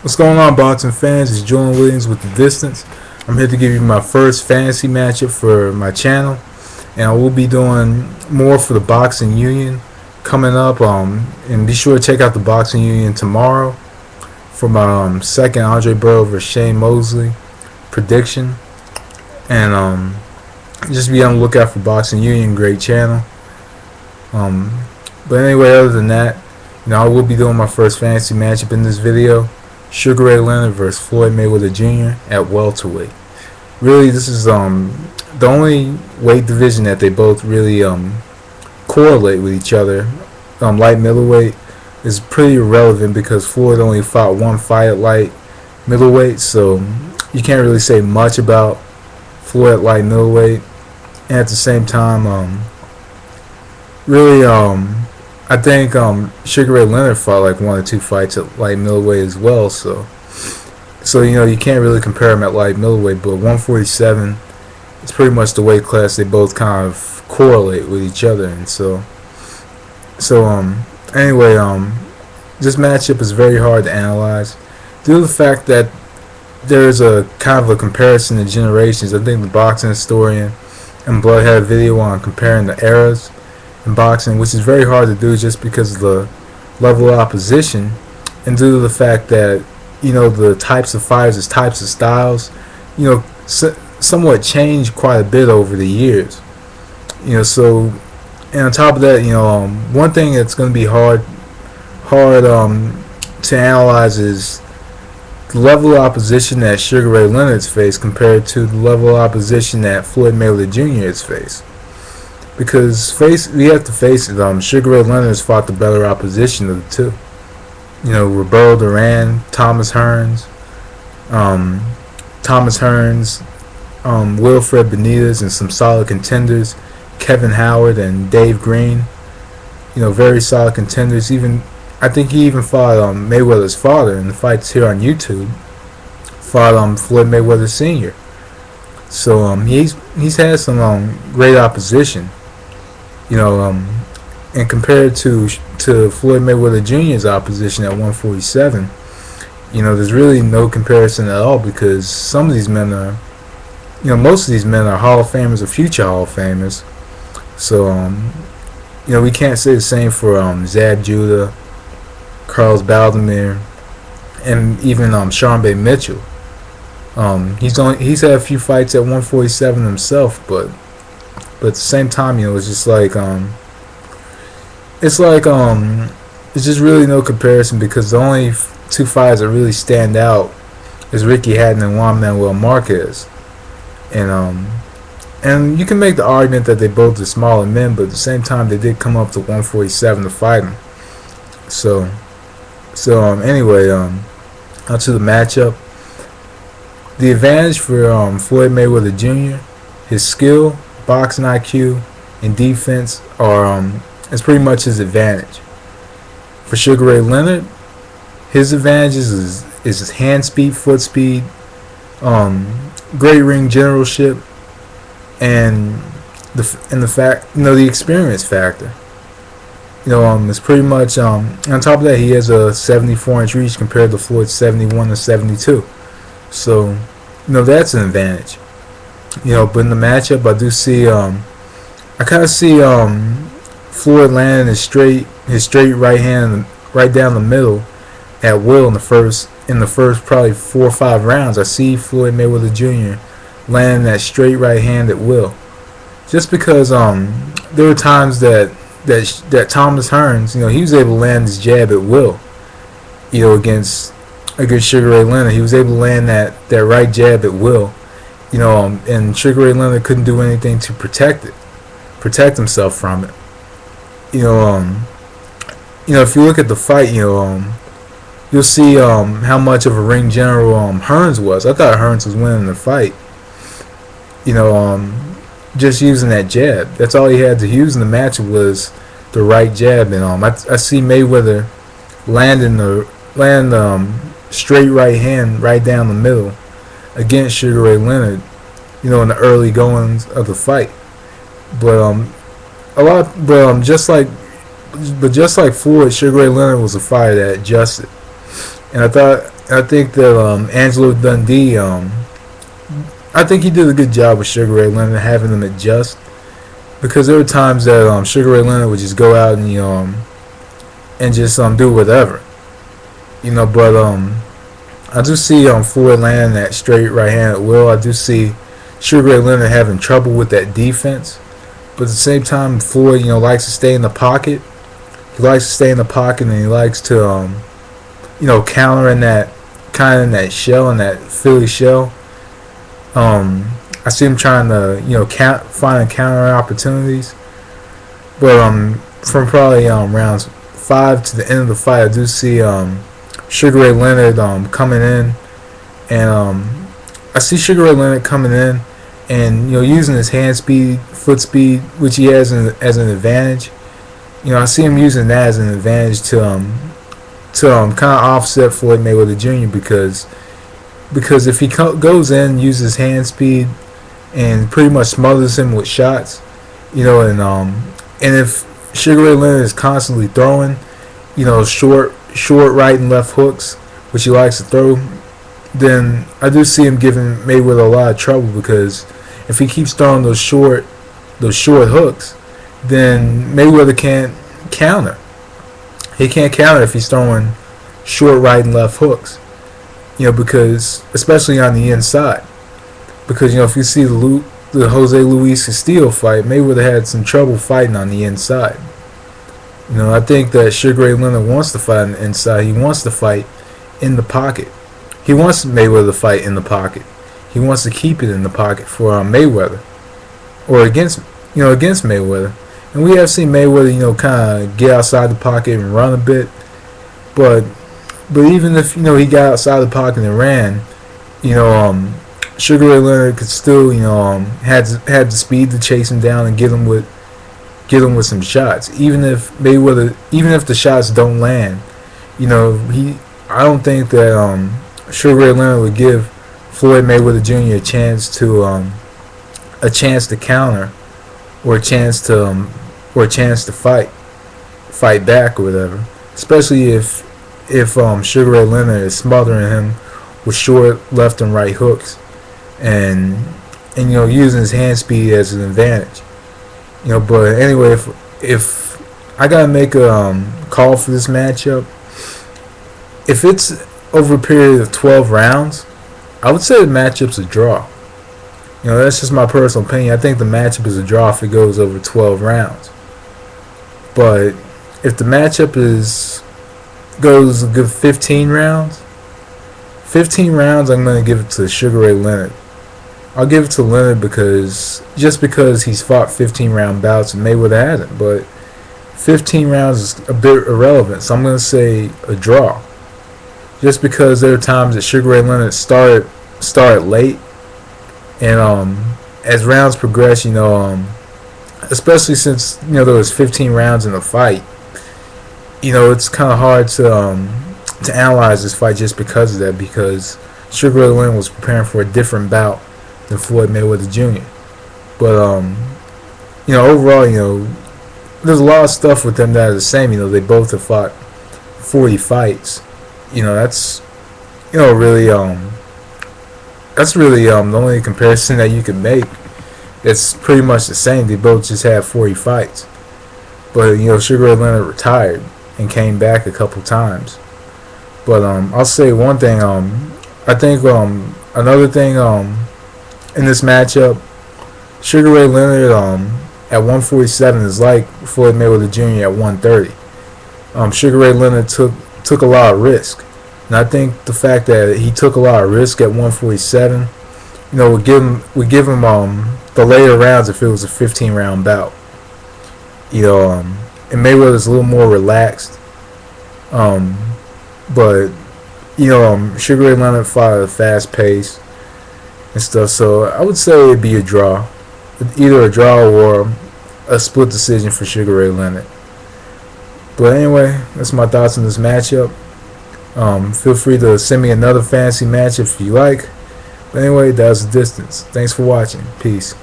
What's going on, boxing fans? It's Julian Williams with The Distance. I'm here to give you my first fantasy matchup for my channel, and I will be doing more for the Boxing Union coming up. And be sure to check out the Boxing Union tomorrow for my second Andre Burrow versus Shane Mosley prediction. And just be on the lookout for Boxing Union, great channel. But anyway, other than that, I will be doing my first fantasy matchup in this video. Sugar Ray Leonard versus Floyd Mayweather Jr. at welterweight. Really, this is the only weight division that they both really correlate with each other. Light middleweight is pretty irrelevant because Floyd only fought one fight at light middleweight, so you can't really say much about Floyd at light middleweight. And at the same time, really, I think Sugar Ray Leonard fought like one or two fights at light middleweight as well, so you can't really compare them at light middleweight. But 147 is pretty much the weight class they both kind of correlate with each other, and anyway, this matchup is very hard to analyze due to the fact that there's a kind of a comparison in generations. I think the boxing historian and Blood had a video on comparing the eras in boxing, which is very hard to do just because of the level of opposition and due to the fact that the types of fighters, the types of styles, somewhat changed quite a bit over the years. So, and on top of that, one thing that's going to be hard to analyze is the level of opposition that Sugar Ray Leonard's faced compared to the level of opposition that Floyd Mayweather Jr. has faced. Because we have to face it, Sugar Ray Leonard has fought the better opposition of the two. Roberto Duran, Thomas Hearns, Wilfred Benitez, and some solid contenders, Kevin Howard and Dave Green. Very solid contenders. I think he even fought Mayweather's father in the fights here on YouTube. Fought Floyd Mayweather Sr. So he's had some great opposition. And compared to Floyd Mayweather Jr.'s opposition at 147, there's really no comparison at all because some of these men are, most of these men are Hall of Famers or future Hall of Famers. So, we can't say the same for Zab Judah, Carlos Baldomir, and even Sean Bay Mitchell. He's had a few fights at 147 himself, but at the same time, it's just like it's just really no comparison because the only two fighters that really stand out is Ricky Hatton and Juan Manuel Marquez, and you can make the argument that they both are smaller men, but at the same time they did come up to 147 to fight him. So anyway, on to the matchup. The advantage for Floyd Mayweather Jr., his skill, boxing IQ, and defense is pretty much his advantage. For Sugar Ray Leonard, his advantages is his hand speed, foot speed, great ring generalship, and the experience factor. It's pretty much on top of that he has a 74-inch reach compared to Floyd's 71 to 72. So that's an advantage. But in the matchup, I do see I kind of see Floyd landing his straight right hand right down the middle at will in the first probably 4 or 5 rounds. I see Floyd Mayweather Jr. landing that straight right hand at will. Just because there were times that Thomas Hearns, he was able to land his jab at will. Against Sugar Ray Leonard, he was able to land that right jab at will. And Sugar Ray Leonard couldn't do anything to protect himself from it. If you look at the fight, you'll see how much of a ring general Hearns was. I thought Hearns was winning the fight. Just using that jab. That's all he had to use in the match was the right jab. And I see Mayweather land straight right hand right down the middle against Sugar Ray Leonard, in the early goings of the fight. But just like Floyd, Sugar Ray Leonard was a fighter that adjusted, and I I think that Angelo Dundee, I think he did a good job with Sugar Ray Leonard, having them adjust, because there were times that Sugar Ray Leonard would just go out and and just do whatever, But I do see Floyd landing that straight right hand at will. I do see Sugar Ray Leonard having trouble with that defense, but at the same time, Floyd likes to stay in the pocket. He likes to stay in the pocket, and he likes to counter in that in that shell, in that Philly shell. I see him trying to find counter opportunities, but from probably rounds 5 to the end of the fight, I do see Sugar Ray Leonard coming in, and I see Sugar Ray Leonard coming in and using his hand speed, foot speed, which he has as an advantage. I see him using that as an advantage to kind of offset Floyd Mayweather Jr. because if he goes in, uses hand speed, and pretty much smothers him with shots, and if Sugar Ray Leonard is constantly throwing, short right and left hooks, which he likes to throw, then I do see him giving Mayweather a lot of trouble, because if he keeps throwing those short hooks, then Mayweather can't counter. He can't counter if he's throwing short right and left hooks, because especially on the inside. Because if you see the Jose Luis Castillo fight, Mayweather had some trouble fighting on the inside. I think that Sugar Ray Leonard wants to fight on the inside. He wants to fight in the pocket. He wants Mayweather to fight in the pocket. He wants to keep it in the pocket for Mayweather, or against Mayweather. And we have seen Mayweather, kind of get outside the pocket and run a bit, but even if he got outside the pocket and ran, Sugar Ray Leonard could still had the speed to chase him down and get him with some shots. Even if the shots don't land, I don't think that Sugar Ray Leonard would give Floyd Mayweather Jr. a chance to counter, or a chance to fight back or whatever. Especially if Sugar Ray Leonard is smothering him with short left and right hooks, and using his hand speed as an advantage. But anyway, if I gotta make a call for this matchup, if it's over a period of 12 rounds, I would say the matchup's a draw. That's just my personal opinion. I think the matchup is a draw if it goes over 12 rounds. But if the matchup goes a good 15 rounds, I'm going to give it to Sugar Ray Leonard. I'll give it to Leonard because he's fought 15-round bouts and Mayweather hasn't. But 15 rounds is a bit irrelevant, so I'm going to say a draw. Just because there are times that Sugar Ray Leonard started late, and as rounds progress, especially since there was 15 rounds in the fight, it's kind of hard to analyze this fight just because of that, because Sugar Ray Leonard was preparing for a different bout than Floyd Mayweather Jr. But overall, there's a lot of stuff with them that are the same. They both have fought 40 fights. That's really the only comparison that you can make. It's pretty much the same. They both just had 40 fights. But Sugar Ray Leonard retired and came back a couple times. But I'll say one thing. I think another thing in this matchup, Sugar Ray Leonard at 147 is like Floyd Mayweather Jr. at 130. Sugar Ray Leonard took a lot of risk, and I think the fact that he took a lot of risk at 147, would give him the later rounds if it was a 15-round bout. And Mayweather's a little more relaxed. But Sugar Ray Leonard fought at a fast pace and stuff, so I would say it'd be a draw, either a draw or a split decision for Sugar Ray Leonard. But anyway, that's my thoughts on this matchup. Feel free to send me another fantasy matchup if you like. But anyway, that was the distance. Thanks for watching. Peace.